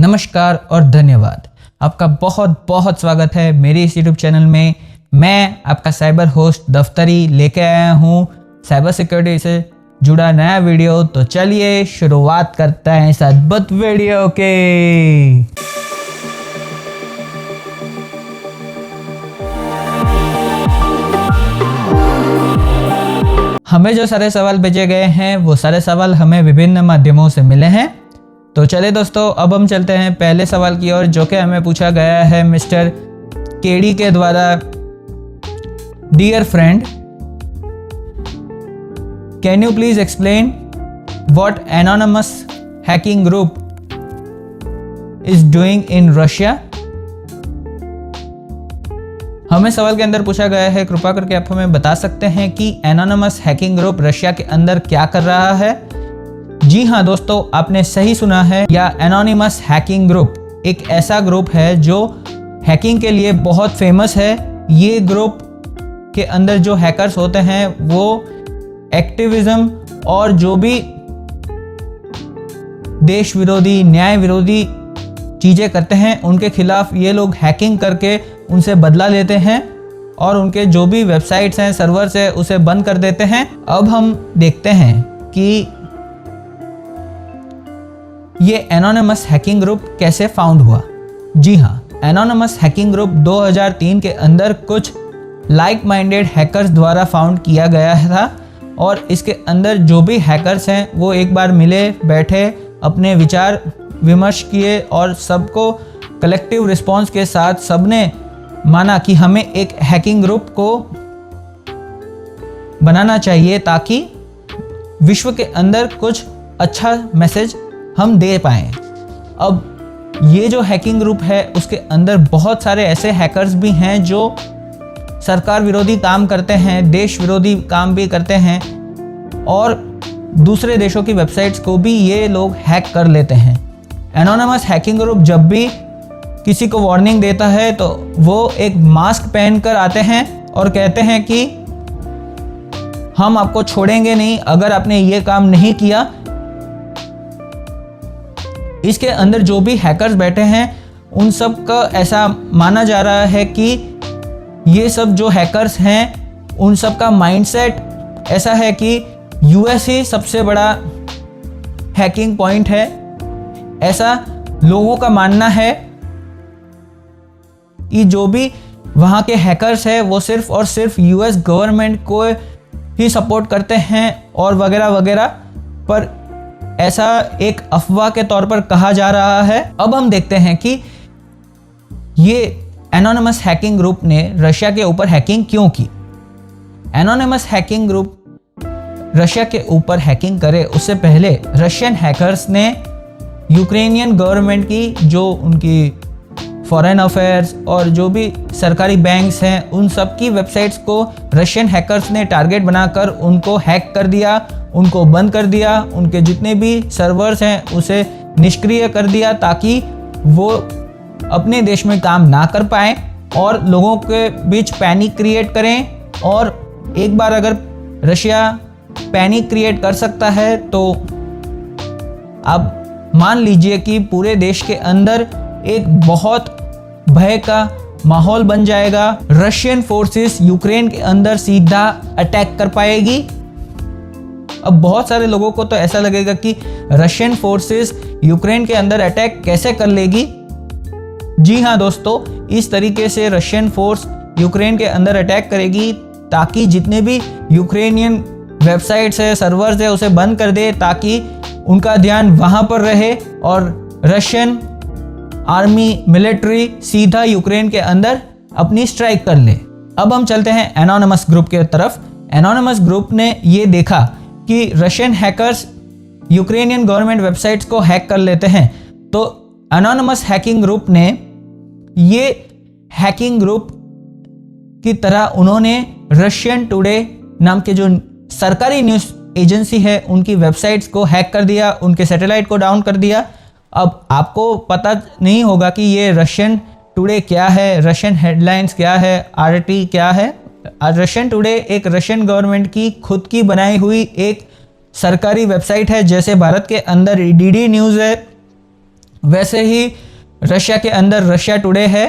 नमस्कार और धन्यवाद। आपका बहुत बहुत स्वागत है मेरे इस यूट्यूब चैनल में। मैं आपका साइबर होस्ट दफ्तरी लेके आया हूँ साइबर सिक्योरिटी से जुड़ा नया वीडियो। तो चलिए शुरुआत करते हैं इस अद्भुत वीडियो के। हमें जो सारे सवाल भेजे गए हैं वो सारे सवाल हमें विभिन्न माध्यमों से मिले हैं। तो चले दोस्तों, अब हम चलते हैं पहले सवाल की ओर, जो कि हमें पूछा गया है मिस्टर केडी के द्वारा। Dear friend, can you please explain what anonymous hacking group is doing in Russia. हमें सवाल के अंदर पूछा गया है, कृपया करके आप हमें बता सकते हैं कि एनोनिमस हैकिंग ग्रुप रशिया के अंदर क्या कर रहा है। जी हाँ दोस्तों, आपने सही सुना है। या एनोनिमस हैकिंग ग्रुप एक ऐसा ग्रुप है जो हैकिंग के लिए बहुत फेमस है। ये ग्रुप के अंदर जो हैकर्स होते हैं वो एक्टिविज्म और जो भी देश विरोधी, न्याय विरोधी चीज़ें करते हैं उनके खिलाफ ये लोग हैकिंग करके उनसे बदला लेते हैं और उनके जो भी वेबसाइट्स हैं, सर्वर्स है, उसे बंद कर देते हैं। अब हम देखते हैं कि ये एनोनिमस हैकिंग ग्रुप कैसे फाउंड हुआ। जी हाँ, एनोनिमस हैकिंग ग्रुप 2003 के अंदर कुछ लाइक माइंडेड हैकर्स द्वारा फाउंड किया गया था और इसके अंदर जो भी हैकर्स हैं वो एक बार मिले, बैठे, अपने विचार विमर्श किए और सबको कलेक्टिव रिस्पॉन्स के साथ सबने माना कि हमें एक हैकिंग ग्रुप को बनाना चाहिए ताकि विश्व के अंदर कुछ अच्छा मैसेज हम दे पाएँ। अब ये जो हैकिंग ग्रुप है उसके अंदर बहुत सारे ऐसे हैकर्स भी हैं जो सरकार विरोधी काम करते हैं, देश विरोधी काम भी करते हैं और दूसरे देशों की वेबसाइट्स को भी ये लोग हैक कर लेते हैं। एनोनिमस हैकिंग ग्रुप जब भी किसी को वार्निंग देता है तो वो एक मास्क पहनकर आते हैं और कहते हैं कि हम आपको छोड़ेंगे नहीं अगर आपने ये काम नहीं किया। इसके अंदर जो भी हैकर्स बैठे हैं उन सब का ऐसा माना जा रहा है कि ये सब जो हैकर्स हैं उन सब का माइंडसेट ऐसा है कि यूएस ही सबसे बड़ा हैकिंग पॉइंट है। ऐसा लोगों का मानना है कि जो भी वहाँ के हैकर्स हैं वो सिर्फ और सिर्फ यूएस गवर्नमेंट को ही सपोर्ट करते हैं और वगैरह वगैरह, पर ऐसा एक अफवाह के तौर पर कहा जा रहा है। अब हम देखते हैं कि ये एनोनिमस हैकिंग ग्रुप ने रशिया के ऊपर हैकिंग क्यों की। एनोनिमस हैकिंग ग्रुप रशिया के ऊपर हैकिंग करे उससे पहले रशियन हैकर्स ने यूक्रेनियन गवर्नमेंट की जो उनकी फॉरेन अफेयर्स और जो भी सरकारी बैंक्स हैं उन सब की वेबसाइट्स को रशियन हैकर्स ने टारगेट बनाकर उनको हैक कर दिया, उनको बंद कर दिया, उनके जितने भी सर्वर्स हैं उसे निष्क्रिय कर दिया ताकि वो अपने देश में काम ना कर पाएँ और लोगों के बीच पैनिक क्रिएट करें। और एक बार अगर रशिया पैनिक क्रिएट कर सकता है तो आप मान लीजिए कि पूरे देश के अंदर एक बहुत भय का माहौल बन जाएगा। रशियन फोर्सेस यूक्रेन के अंदर सीधा अटैक कर पाएगी। अब बहुत सारे लोगों को तो ऐसा लगेगा कि रशियन फोर्सेस यूक्रेन के अंदर अटैक कैसे कर लेगी। जी हाँ दोस्तों, इस तरीके से रशियन फोर्स यूक्रेन के अंदर अटैक करेगी ताकि जितने भी यूक्रेनियन वेबसाइट्स है, सर्वर्स है, उसे बंद कर दे ताकि उनका ध्यान वहाँ पर रहे और रशियन आर्मी मिलिट्री सीधा यूक्रेन के अंदर अपनी स्ट्राइक कर ले। अब हम चलते हैं एनोनिमस ग्रुप के तरफ। एनोनिमस ग्रुप ने ये देखा कि Russian hackers Ukrainian government websites को हैक कर लेते हैं, तो एनोनिमस हैकिंग ग्रुप ने ये हैकिंग ग्रुप की तरह उन्होंने रशियन टुडे नाम के जो सरकारी न्यूज़ एजेंसी है उनकी वेबसाइट्स को हैक कर दिया, उनके सैटेलाइट को डाउन कर दिया। अब आपको पता नहीं होगा कि ये रशियन टुडे क्या है, रशियन हेडलाइंस क्या है, आरटी क्या है। रशियन टुडे एक रशियन गवर्नमेंट की खुद की बनाई हुई एक सरकारी वेबसाइट है। जैसे भारत के अंदर डीडी न्यूज़ है, वैसे ही रशिया के अंदर रशिया टुडे है।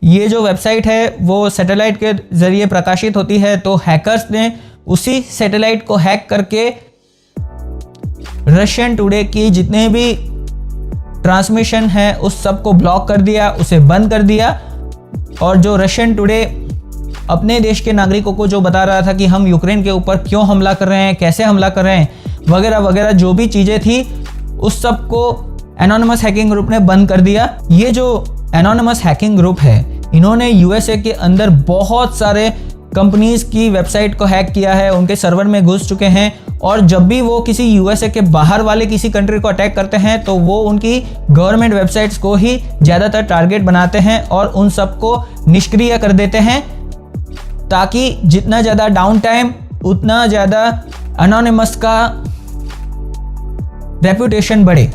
ये जो वेबसाइट है वो सैटेलाइट के ज़रिए प्रकाशित होती है, तो हैकर्स ने उसी सैटेलाइट को हैक करके रशियन टुडे की जितने भी ट्रांसमिशन है उस सब को ब्लॉक कर दिया, उसे बंद कर दिया। और जो रशियन टुडे अपने देश के नागरिकों को जो बता रहा था कि हम यूक्रेन के ऊपर क्यों हमला कर रहे हैं, कैसे हमला कर रहे हैं, वगैरह वगैरह जो भी चीज़ें थी उस सब को एनोनिमस हैकिंग ग्रुप ने बंद कर दिया। ये जो एनोनिमस हैकिंग ग्रुप है, इन्होंने यूएसए के अंदर बहुत सारे कंपनीज की वेबसाइट को हैक किया है, उनके सर्वर में घुस चुके हैं। और जब भी वो किसी यूएसए के बाहर वाले किसी कंट्री को अटैक करते हैं तो वो उनकी गवर्नमेंट वेबसाइट्स को ही ज़्यादातर टारगेट बनाते हैं और उन सबको निष्क्रिय कर देते हैं, ताकि जितना ज़्यादा डाउन टाइम उतना ज़्यादा एनोनिमस का रेपुटेशन बढ़े।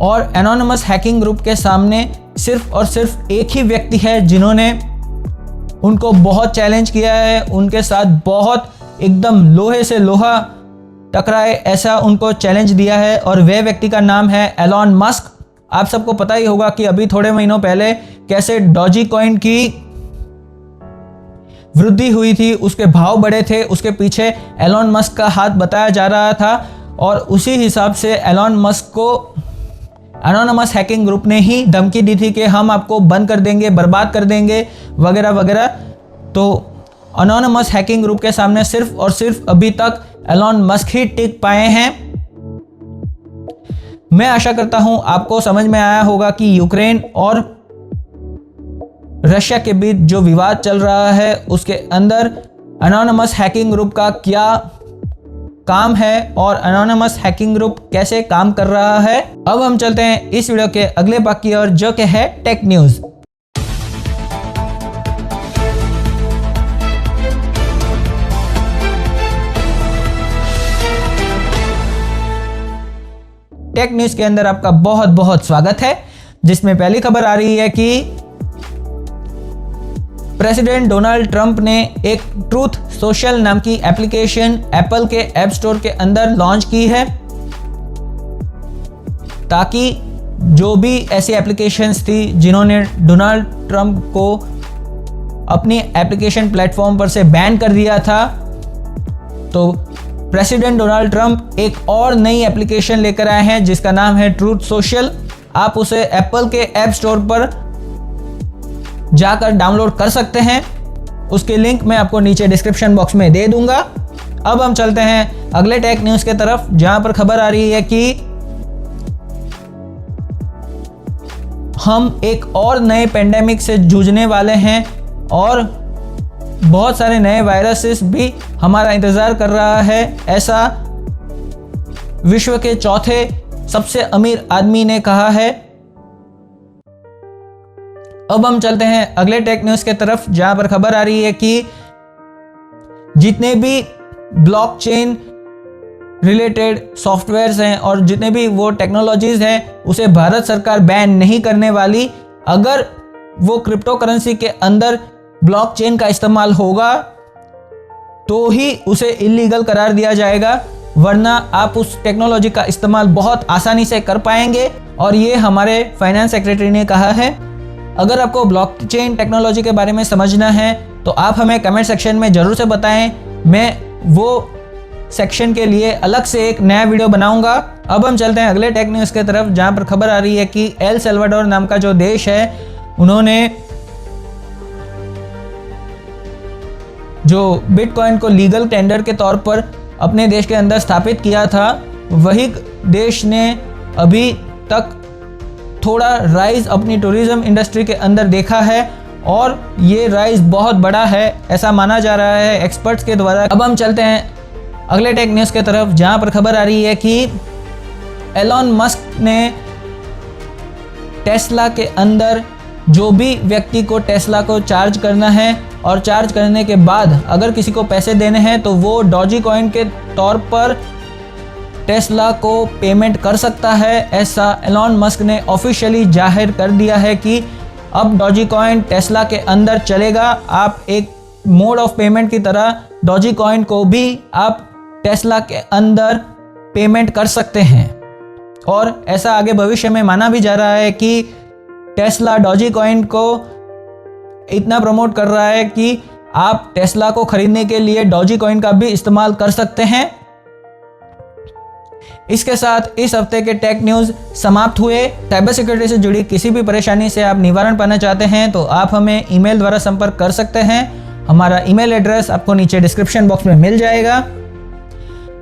और एनोनिमस हैकिंग ग्रुप के सामने सिर्फ और सिर्फ एक ही व्यक्ति है जिन्होंने उनको बहुत चैलेंज किया है, उनके साथ बहुत एकदम लोहे से लोहा टकराए ऐसा उनको चैलेंज दिया है, और वह व्यक्ति का नाम है एलॉन मस्क। आप सबको पता ही होगा कि अभी थोड़े महीनों पहले कैसे डॉजी कॉइन की वृद्धि हुई थी, उसके भाव बढ़े थे, उसके पीछे एलॉन मस्क का हाथ बताया जा रहा था। और उसी हिसाब से एलॉन मस्क को एनोनिमस हैकिंग ग्रुप ने ही धमकी दी थी कि हम आपको बंद कर देंगे, बर्बाद कर देंगे, वगैरह वगैरह। तो एनोनिमस हैकिंग ग्रुप के सामने सिर्फ और सिर्फ अभी तक एलॉन मस्क ही टिक पाए हैं। मैं आशा करता हूं आपको समझ में आया होगा कि यूक्रेन और रशिया के बीच जो विवाद चल रहा है उसके अंदर एनोनिमस हैकिंग ग्रुप का क्या काम है और एनोनिमस हैकिंग ग्रुप कैसे काम कर रहा है। अब हम चलते हैं इस वीडियो के अगले भाग की ओर, जो कि है टेक न्यूज़। टेक न्यूज़ के अंदर आपका बहुत बहुत स्वागत है, जिसमें पहली खबर आ रही है कि प्रेसिडेंट डोनाल्ड ट्रंप ने एक ट्रूथ सोशल नाम की एप्लीकेशन एप्पल के ऐप स्टोर के अंदर लॉन्च की है, ताकि जो भी ऐसी एप्लीकेशंस थी जिन्होंने डोनाल्ड ट्रंप को अपनी एप्लीकेशन प्लेटफॉर्म पर से बैन कर दिया था, तो प्रेसिडेंट डोनाल्ड ट्रंप एक और नई एप्लीकेशन लेकर आए हैं जिसका नाम है ट्रूथ सोशल। आप उसे एप्पल के ऐप स्टोर पर जाकर डाउनलोड कर सकते हैं, उसके लिंक मैं आपको नीचे डिस्क्रिप्शन बॉक्स में दे दूंगा। अब हम चलते हैं अगले टेक न्यूज़ की तरफ, जहां पर खबर आ रही है कि हम एक और नए पेंडेमिक से जूझने वाले हैं और बहुत सारे नए वायरसेस भी हमारा इंतज़ार कर रहा है, ऐसा विश्व के चौथे सबसे अमीर आदमी ने कहा है। अब हम चलते हैं अगले टेक न्यूज़ की तरफ, जहां पर खबर आ रही है कि जितने भी ब्लॉकचेन रिलेटेड सॉफ्टवेयर्स हैं और जितने भी वो टेक्नोलॉजीज हैं उसे भारत सरकार बैन नहीं करने वाली। अगर वो क्रिप्टो करेंसी के अंदर ब्लॉकचेन का इस्तेमाल होगा तो ही उसे इलीगल करार दिया जाएगा, वरना आप उस टेक्नोलॉजी का इस्तेमाल बहुत आसानी से कर पाएंगे। और ये हमारे फाइनेंस सेक्रेटरी ने कहा है। अगर आपको ब्लॉकचेन टेक्नोलॉजी के बारे में समझना है तो आप हमें कमेंट सेक्शन में ज़रूर से बताएं, मैं वो सेक्शन के लिए अलग से एक नया वीडियो बनाऊंगा। अब हम चलते हैं अगले टेक न्यूज़ की तरफ, जहां पर खबर आ रही है कि एल सल्वाडोर नाम का जो देश है, उन्होंने जो बिटकॉइन को लीगल टेंडर के तौर पर अपने देश के अंदर स्थापित किया था, वही देश ने अभी तक थोड़ा राइज अपनी टूरिज्म इंडस्ट्री के अंदर देखा है और ये राइज बहुत बड़ा है ऐसा माना जा रहा है एक्सपर्ट्स के द्वारा। अब हम चलते हैं अगले टेक न्यूज़ की तरफ, जहां पर खबर आ रही है कि एलॉन मस्क ने टेस्ला के अंदर जो भी व्यक्ति को टेस्ला को चार्ज करना है और चार्ज करने के बाद अगर किसी को पैसे देने हैं तो वो डॉजी कॉइन के तौर पर टेस्ला को पेमेंट कर सकता है। ऐसा एलॉन मस्क ने ऑफिशियली जाहिर कर दिया है कि अब डॉजी कॉइन टेस्ला के अंदर चलेगा। आप एक मोड ऑफ पेमेंट की तरह डॉजी कॉइन को भी आप टेस्ला के अंदर पेमेंट कर सकते हैं। और ऐसा आगे भविष्य में माना भी जा रहा है कि टेस्ला डॉजी कॉइन को इतना प्रमोट कर रहा है कि आप टेस्ला को खरीदने के लिए डॉजी कॉइन का भी इस्तेमाल कर सकते हैं। इसके साथ इस हफ्ते के टेक न्यूज़ समाप्त हुए। साइबर सिक्योरिटी से जुड़ी किसी भी परेशानी से आप निवारण पाना चाहते हैं तो आप हमें ईमेल द्वारा संपर्क कर सकते हैं। हमारा ईमेल एड्रेस आपको नीचे डिस्क्रिप्शन बॉक्स में मिल जाएगा।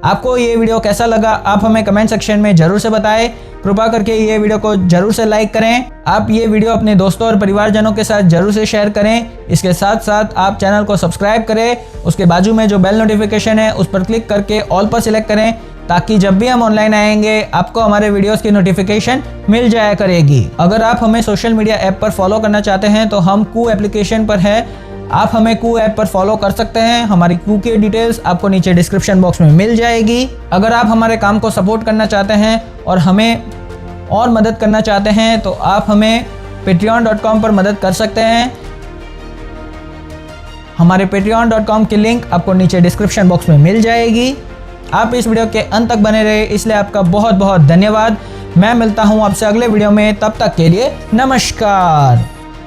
आपको ये वीडियो कैसा लगा आप हमें कमेंट सेक्शन में जरूर से बताएं। कृपा करके ये वीडियो को जरूर से लाइक करें। आप ये वीडियो अपने दोस्तों और परिवारजनों के साथ जरूर से शेयर करें। इसके साथ साथ आप चैनल को सब्सक्राइब करें। उसके बाजू में जो बेल नोटिफिकेशन है उस पर क्लिक करके ऑल पर सिलेक्ट करें, ताकि जब भी हम ऑनलाइन आएंगे आपको हमारे वीडियोस की नोटिफिकेशन मिल जाया करेगी। अगर आप हमें सोशल मीडिया ऐप पर फॉलो करना चाहते हैं तो हम कू एप्लीकेशन पर है, आप हमें कू ऐप पर फॉलो कर सकते हैं। हमारी कू की डिटेल्स आपको नीचे डिस्क्रिप्शन बॉक्स में मिल जाएगी। अगर आप हमारे काम को सपोर्ट करना चाहते हैं और हमें और मदद करना चाहते हैं तो आप हमें patreon.com पर मदद कर सकते हैं। हमारे patreon.com की लिंक आपको नीचे डिस्क्रिप्शन बॉक्स में मिल जाएगी। आप इस वीडियो के अंत तक बने रहे इसलिए आपका बहुत बहुत धन्यवाद। मैं मिलता हूं आपसे अगले वीडियो में, तब तक के लिए नमस्कार।